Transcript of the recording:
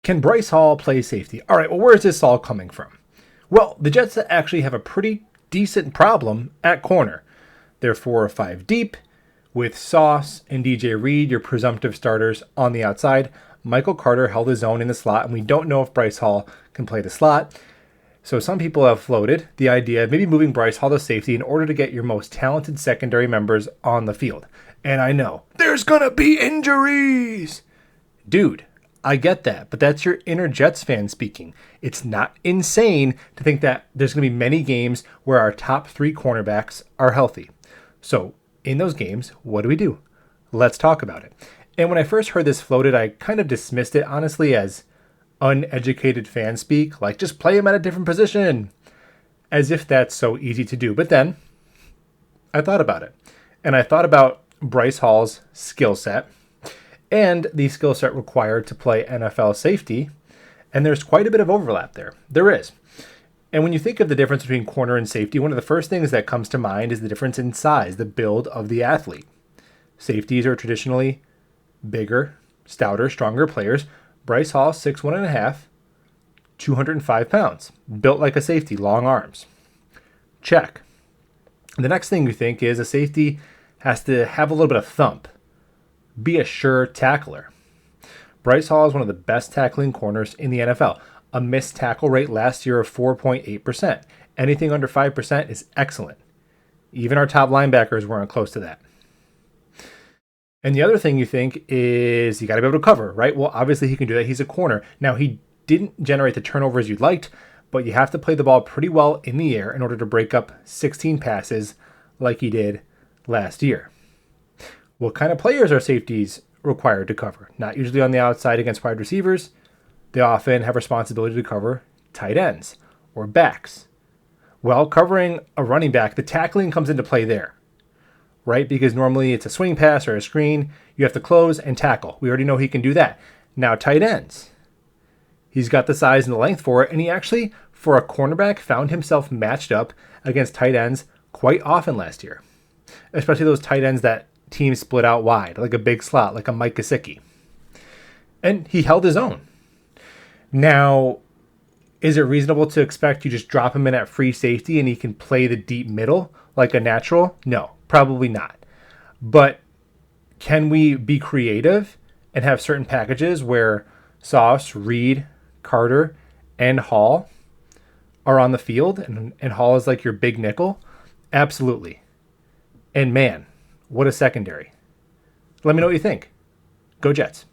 Can Bryce Hall play safety? All right, well, where's this all coming from? Well, the Jets actually have a pretty decent problem at corner. They're 4 or 5 deep with Sauce and DJ Reed, your presumptive starters, on the outside. Michael Carter held his own in the slot, and we don't know if Bryce Hall can play the slot. So some people have floated the idea of maybe moving Bryce Hall to safety in order to get your most talented secondary members on the field. And I know, there's going to be injuries. Dude, I get that, but that's your inner Jets fan speaking. It's not insane to think that there's going to be many games where our top 3 cornerbacks are healthy. So in those games, what do? Let's talk about it. And when I first heard this floated, I kind of dismissed it, honestly, as uneducated fan speak, like just play him at a different position, as if that's so easy to do. But then I thought about it, and I thought about Bryce Hall's skill set and the skill set required to play NFL safety, and there's quite a bit of overlap there. There is. And when you think of the difference between corner and safety, one of the first things that comes to mind is the difference in size, the build of the athlete. Safeties are traditionally bigger, stouter, stronger players. Bryce Hall, 6'1.5", 205 pounds, built like a safety, long arms. Check. The next thing you think is a safety has to have a little bit of thump, be a sure tackler. Bryce Hall is one of the best tackling corners in the NFL. A missed tackle rate last year of 4.8%. Anything under 5% is excellent. Even our top linebackers weren't close to that. And the other thing you think is you got to be able to cover, right? Well, obviously he can do that. He's a corner. Now, he didn't generate the turnovers you'd liked, but you have to play the ball pretty well in the air in order to break up 16 passes like he did last year. What kind of players are safeties required to cover? Not usually on the outside against wide receivers. They often have responsibility to cover tight ends or backs. Well, covering a running back, the tackling comes into play there, right? Because normally it's a swing pass or a screen. You have to close and tackle. We already know he can do that. Now, tight ends. He's got the size and the length for it, and he actually, for a cornerback, found himself matched up against tight ends quite often last year, especially those tight ends that teams split out wide, like a big slot, like a Mike Gesicki. And he held his own. Now, is it reasonable to expect you just drop him in at free safety and he can play the deep middle like a natural? No, probably not. But can we be creative and have certain packages where Sauce, Reed, Carter, and Hall are on the field and Hall is like your big nickel? Absolutely. And man, what a secondary. Let me know what you think. Go Jets.